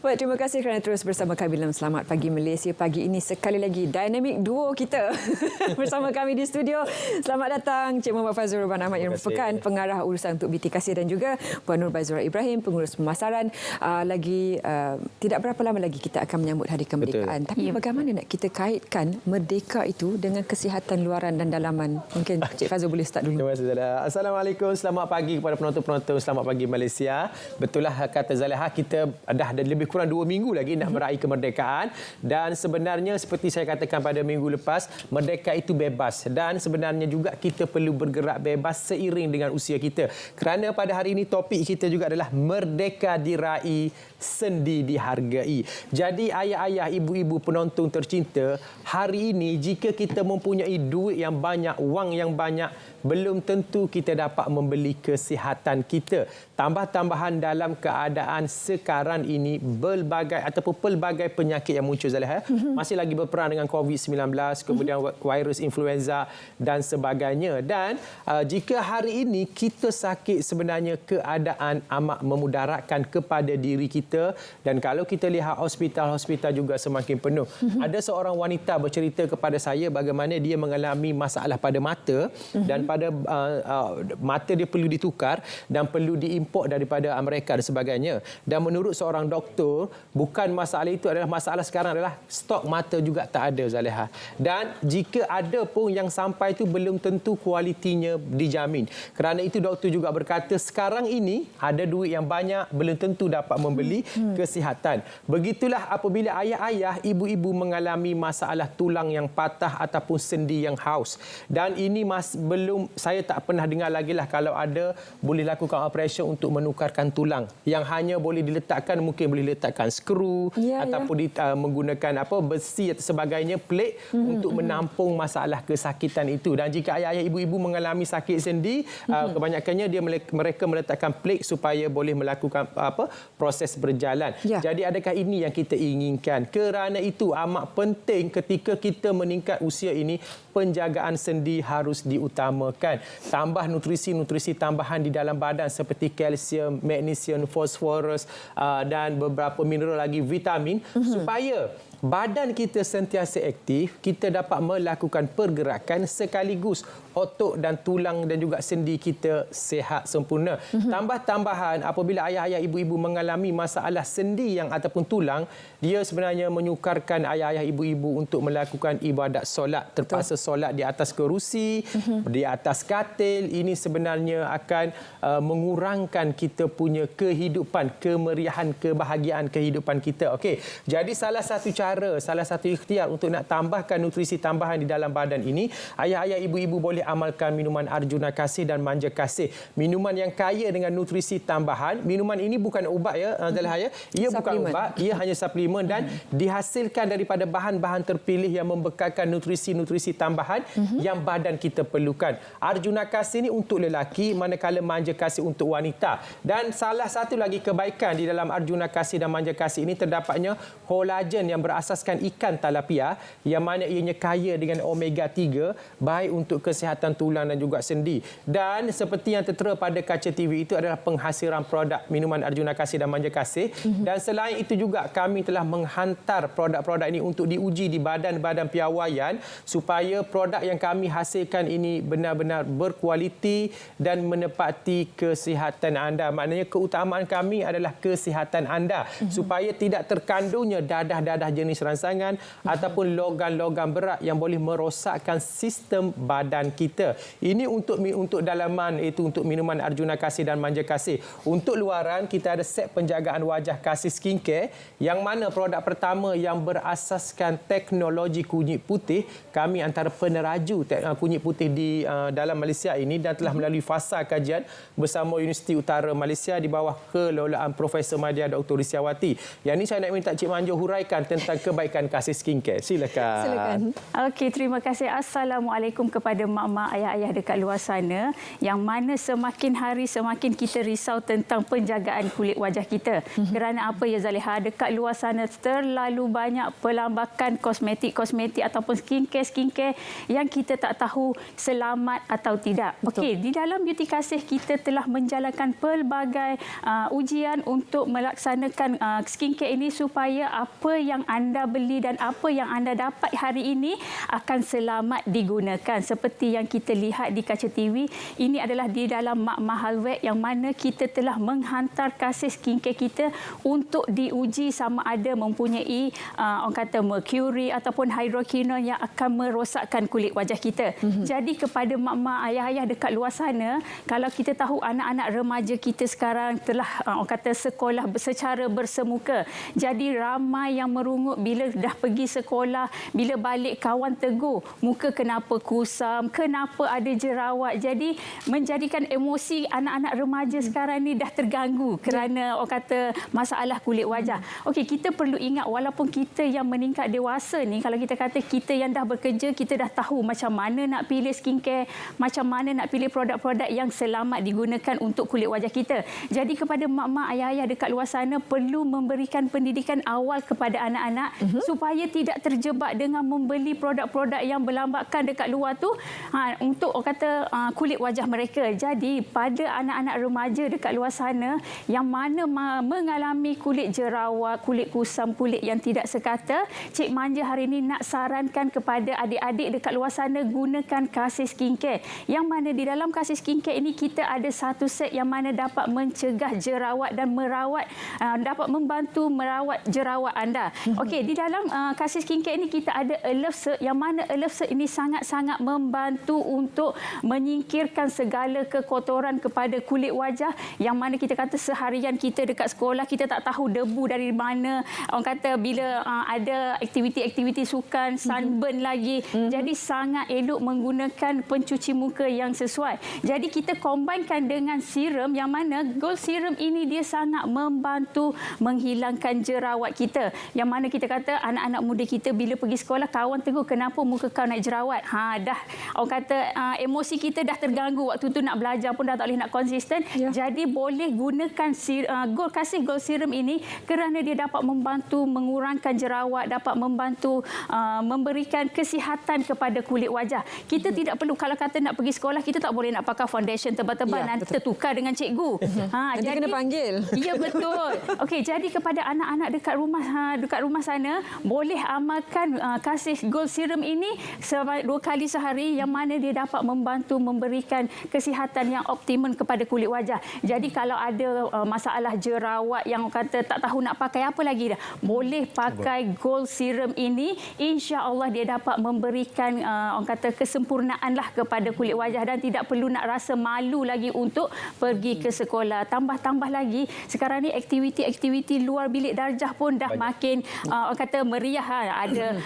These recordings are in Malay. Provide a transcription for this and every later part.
Baik, terima kasih kerana terus bersama kami dalam Selamat Pagi Malaysia. Pagi ini sekali lagi dinamik duo kita bersama kami di studio. Selamat datang Cik Muhammad Fazrul Rahman Ahmad yang merupakan pengarah urusan untuk BT Kasih dan juga Puan Nur Baizura Ibrahim, pengurus pemasaran. Tidak berapa lama lagi kita akan menyambut Hari Kemerdekaan. Betul. Tapi bagaimana nak kita kaitkan merdeka itu dengan kesihatan luaran dan dalaman? Mungkin Cik Fazrul boleh start dulu. Terima kasih Zaleha. Assalamualaikum, selamat pagi kepada penonton-penonton Selamat Pagi Malaysia. Betul lah kata Zaleha, kita dah lebih kurang 2 minggu lagi nak meraih kemerdekaan, dan sebenarnya seperti saya katakan pada minggu lepas, merdeka itu bebas, dan sebenarnya juga kita perlu bergerak bebas seiring dengan usia kita. Kerana pada hari ini topik kita juga adalah merdeka diraih, sendi dihargai. Jadi ayah-ayah, ibu-ibu penonton tercinta, hari ini jika kita mempunyai duit yang banyak, wang yang banyak, belum tentu kita dapat membeli kesihatan kita. Tambah-tambahan dalam keadaan sekarang ini, pelbagai penyakit yang muncul, Zaleha, masih lagi berperang dengan COVID-19, kemudian virus influenza dan sebagainya. Dan jika hari ini kita sakit, sebenarnya keadaan amat memudaratkan kepada diri kita. Dan kalau kita lihat hospital-hospital juga semakin penuh. Ada seorang wanita bercerita kepada saya bagaimana dia mengalami masalah pada mata, dan pada mata dia perlu ditukar dan perlu diimport daripada Amerika dan sebagainya. Dan menurut seorang doktor, bukan masalah itu adalah masalah sekarang adalah stok mata juga tak ada, Zaleha. Dan jika ada pun yang sampai itu belum tentu kualitinya dijamin. Kerana itu doktor juga berkata sekarang ini ada duit yang banyak belum tentu dapat membeli kesihatan. Begitulah apabila ayah-ayah, ibu-ibu mengalami masalah tulang yang patah ataupun sendi yang haus. Dan ini saya tak pernah dengar lagi lah kalau ada boleh lakukan operasi untuk menukarkan tulang. Yang hanya boleh diletakkan, mungkin boleh letakkan skru ataupun menggunakan besi atau sebagainya, plate untuk menampung masalah kesakitan itu. Dan jika ayah-ayah, ibu-ibu mengalami sakit sendi, kebanyakannya mereka meletakkan plate supaya boleh melakukan proses berjalan. Jadi adakah ini yang kita inginkan? Kerana itu amat penting ketika kita meningkat usia ini, penjagaan sendi harus diutamakan. Tambah nutrisi-nutrisi tambahan di dalam badan seperti kalsium, magnesium, fosforus dan beberapa mineral lagi, vitamin, supaya badan kita sentiasa aktif, kita dapat melakukan pergerakan sekaligus otot dan tulang dan juga sendi kita sihat sempurna. Tambah-tambahan apabila ayah-ayah, ibu-ibu mengalami masalah sendi yang ataupun tulang, dia sebenarnya menyukarkan ayah-ayah, ibu-ibu untuk melakukan ibadat solat. Terpaksa solat di atas kerusi, di atas katil. Ini sebenarnya akan mengurangkan kita punya kehidupan, kemeriahan, kebahagiaan kehidupan kita. Okey. Jadi salah satu ikhtiar untuk nak tambahkan nutrisi tambahan di dalam badan ini, ayah-ayah, ibu-ibu boleh amalkan minuman Arjuna Kasih dan Manja Kasih. Minuman yang kaya dengan nutrisi tambahan. Minuman ini bukan ubat ya, Zaleha ya. Ia bukan ubat, ia hanya suplemen dan dihasilkan daripada bahan-bahan terpilih yang membekalkan nutrisi-nutrisi tambahan yang badan kita perlukan. Arjuna Kasih ini untuk lelaki, manakala Manja Kasih untuk wanita. Dan salah satu lagi kebaikan di dalam Arjuna Kasih dan Manja Kasih ini terdapatnya kolagen yang berasaskan ikan talapia, yang mana ianya kaya dengan omega 3, baik untuk kesihatan tulang dan juga sendi. Dan seperti yang tertera pada kaca TV itu adalah penghasilan produk minuman Arjuna Kasih dan Manja Kasih. Dan selain itu juga kami telah menghantar produk-produk ini untuk diuji di badan-badan piawaian supaya produk yang kami hasilkan ini benar-benar berkualiti dan menepati kesihatan anda. Maknanya keutamaan kami adalah kesihatan anda, supaya tidak terkandungnya dadah-dadah jenis rangsangan ataupun logam-logam berat yang boleh merosakkan sistem badan kita. Ini untuk dalaman, itu untuk minuman Arjuna Kasih dan Manja Kasih. Untuk luaran, kita ada set penjagaan wajah Kasih Skincare, yang mana produk pertama yang berasaskan teknologi kunyit putih. Kami antara peneraju kunyit putih di dalam Malaysia ini, dan telah melalui fasa kajian bersama Universiti Utara Malaysia di bawah kelolaan Profesor Madya Dr. Rissyawati. Yang ini saya nak minta Cik Manjo huraikan tentang tentang kebaikan kasih skincare. Silakan. Okey, terima kasih. Assalamualaikum kepada mak-mak, ayah-ayah dekat luar sana yang mana semakin hari semakin kita risau tentang penjagaan kulit wajah kita. Kerana apa ya Zaliha, dekat luar sana terlalu banyak pelambakan kosmetik ataupun skincare yang kita tak tahu selamat atau tidak. Okey, di dalam Beauty Kasih kita telah menjalankan pelbagai ujian untuk melaksanakan skincare ini supaya apa yang anda beli dan apa yang anda dapat hari ini akan selamat digunakan. Seperti yang kita lihat di kaca TV, ini adalah di dalam Mak Mahal Web yang mana kita telah menghantar kasih skincare kita untuk diuji sama ada mempunyai orang kata mercury ataupun hydroquinone yang akan merosakkan kulit wajah kita. Jadi kepada mak-mak, ayah-ayah dekat luar sana, kalau kita tahu anak-anak remaja kita sekarang telah orang kata sekolah secara bersemuka. Jadi ramai yang merungut bila dah pergi sekolah, bila balik kawan tegur, muka kenapa kusam, kenapa ada jerawat. Jadi menjadikan emosi anak-anak remaja sekarang ni dah terganggu kerana orang kata masalah kulit wajah. Okey, kita perlu ingat walaupun kita yang meningkat dewasa ni, kalau kita kata kita yang dah bekerja, kita dah tahu macam mana nak pilih skincare, macam mana nak pilih produk-produk yang selamat digunakan untuk kulit wajah kita. Jadi kepada mak-mak, ayah-ayah dekat luar sana perlu memberikan pendidikan awal kepada anak-anak supaya tidak terjebak dengan membeli produk-produk yang berlambakan dekat luar tu untuk orang kata kulit wajah mereka. Jadi pada anak-anak remaja dekat luar sana yang mana mengalami kulit jerawat, kulit kusam, kulit yang tidak sekata, Cik Manja hari ini nak sarankan kepada adik-adik dekat luar sana gunakan kasih skincare. Yang mana di dalam kasih skincare ini kita ada satu set yang mana dapat mencegah jerawat dan dapat membantu merawat jerawat anda. Okey, di dalam kasih skincare ini kita ada Alert Cert yang mana Alert Cert ini sangat-sangat membantu untuk menyingkirkan segala kekotoran kepada kulit wajah yang mana kita kata seharian kita dekat sekolah kita tak tahu debu dari mana. Orang kata bila ada aktiviti-aktiviti sukan, sunburn lagi. Jadi sangat elok menggunakan pencuci muka yang sesuai. Jadi kita combinekan dengan serum yang mana Gold Serum ini dia sangat membantu menghilangkan jerawat kita. Yang mana kita kata anak-anak muda kita bila pergi sekolah kawan tegur kenapa muka kau naik jerawat. Dah orang kata emosi kita dah terganggu waktu tu nak belajar pun dah tak boleh nak konsisten. Jadi boleh gunakan Gold Serum ini kerana dia dapat membantu mengurangkan jerawat, dapat membantu memberikan kesihatan kepada kulit wajah. Kita tidak perlu kalau kata nak pergi sekolah kita tak boleh nak pakai foundation tebal-tebal nanti tertukar dengan cikgu. Nanti kena panggil. Ya betul. Okey, jadi kepada anak-anak dekat rumah sana boleh amalkan kasih Gold Serum ini 2 kali sehari yang mana dia dapat membantu memberikan kesihatan yang optimum kepada kulit wajah. Jadi kalau ada masalah jerawat yang kata tak tahu nak pakai apa lagi dah, boleh pakai Gold Serum ini, insya-Allah dia dapat memberikan orang kata kesempurnaan lah kepada kulit wajah dan tidak perlu nak rasa malu lagi untuk pergi ke sekolah. Tambah-tambah lagi sekarang ni aktiviti-aktiviti luar bilik darjah pun dah makin orang kata meriah. Ada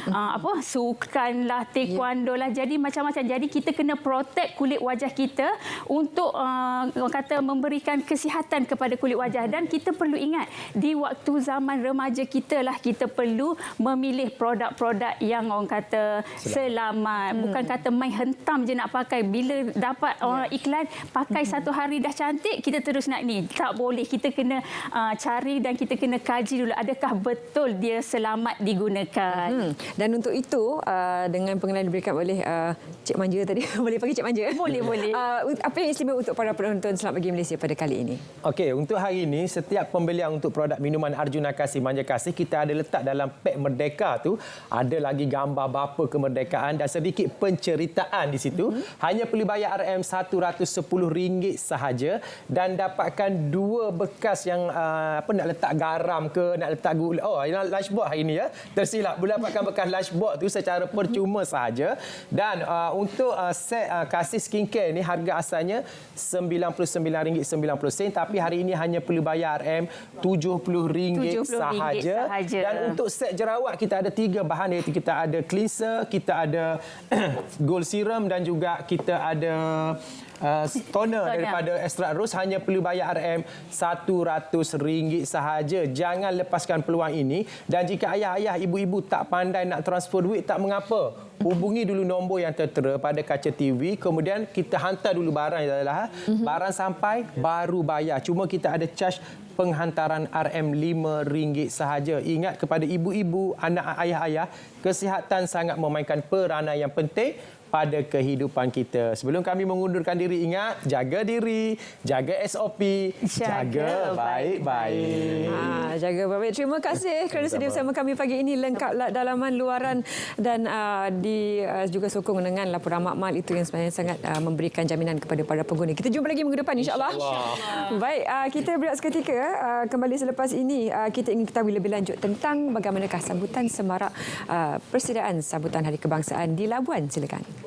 sukan lah, taekwondo lah, jadi macam-macam. Jadi kita kena protect kulit wajah kita untuk orang kata memberikan kesihatan kepada kulit wajah. Dan kita perlu ingat di waktu zaman remaja kita lah kita perlu memilih produk-produk yang orang kata selamat. Bukan kata main hentam je nak pakai. Bila dapat iklan pakai satu hari dah cantik kita terus nak ni. Tak boleh. Kita kena cari dan kita kena kaji dulu adakah betul dia selamat digunakan. Dan untuk itu dengan pengenalan diberikan oleh Cik Manja tadi boleh panggil Cik Manja? Boleh. Apa yang istimewa untuk para penonton Selamat Pagi Malaysia pada kali ini? Okey, untuk hari ini setiap pembelian untuk produk minuman Arjuna Kasih Manja Kasih kita ada letak dalam pek Merdeka tu ada lagi gambar bapa kemerdekaan dan sedikit penceritaan di situ. Hanya perlu bayar RM RM110 sahaja dan dapatkan 2 bekas yang nak letak garam ke, nak letak gula. Lunchbox hari ini ya. Tersilap. Boleh dapatkan bekas lunchbox tu secara percuma sahaja. Dan untuk set kasih skincare ni harga asalnya RM99.90 tapi hari ini hanya perlu bayar RM70 sahaja. Dan untuk set jerawat kita ada 3 bahan iaitu kita ada cleanser, kita ada Gold Serum dan juga kita ada toner daripada Extra Rose hanya perlu bayar RM100 sahaja. Jangan lepaskan peluang ini. Dan jika ayah-ayah, ibu-ibu tak pandai nak transfer duit, tak mengapa. Hubungi dulu nombor yang tertera pada kaca TV. Kemudian kita hantar dulu barang. Barang sampai, baru bayar. Cuma kita ada charge penghantaran RM5 sahaja. Ingat kepada ibu-ibu, anak ayah-ayah, kesihatan sangat memainkan peranan yang penting pada kehidupan kita. Sebelum kami mengundurkan diri, ingat, jaga diri, jaga SOP, jaga baik-baik. Jaga baik-baik. Terima kasih kerana sedia bersama kami pagi ini. Lengkap dalaman, luaran dan juga sokong dengan laporan makmal itu yang sebenarnya sangat memberikan jaminan kepada para pengguna. Kita jumpa lagi minggu depan, insya-Allah. Baik, kita berehat seketika. Kembali selepas ini, kita ingin ketahui lebih lanjut tentang bagaimanakah sambutan semarak persediaan sambutan Hari Kebangsaan di Labuan. Silakan.